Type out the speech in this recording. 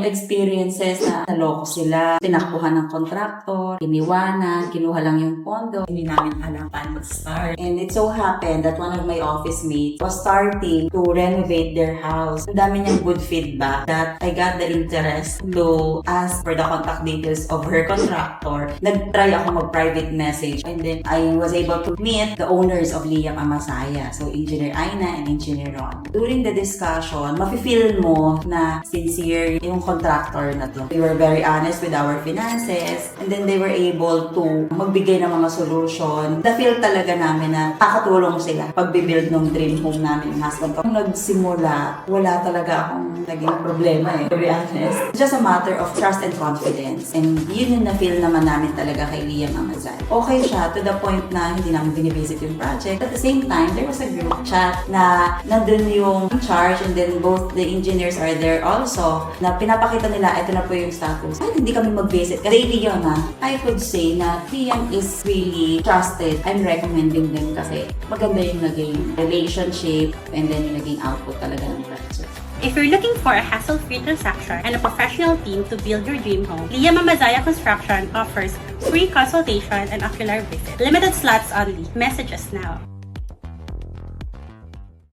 experiences na naloko sila, tinakbuhan ng kontraktor, iniwanan, kinuha lang yung pondo, hindi namin alam paano mag-start. And it so happened that one of my office mates was starting to renovate their house. Ang dami niyang good feedback that I got the interest to ask for the contact details of her contractor. Nag-try ako mag-private message and then I was able to meet the owners of Liam Amasaya. So, Engineer Aina and Engineer Ron. During the discussion, mafe-feel mo na sincere yung contractor na to. They were very honest with our finances and then they were able to magbigay ng mga solution. Na-feel talaga namin na kakatulong sila pag-build ng dream home namin ng husband ko. Nung nagsimula, wala talaga akong naging problema to be honest. It's just a matter of trust and confidence. And yun yung na-feel naman namin talaga kay Liam Amazay. Okay siya to the point na hindi namin binivisit yung project. At the same time, there was a group chat na nandun yung charge and then both the engineers are there also na pinapakita nila, ito na po yung status. Ay, hindi kami mag-visit. Kasi Liam I could say na Liam is really trusted. I'm recommending them kasi maganda yung naging relationship and then yung naging output talaga ng project. If you're looking for a hassle-free transaction and a professional team to build your dream home, Liam Amazaya Construction offers free consultation and ocular visit. Limited slots only. Message us now.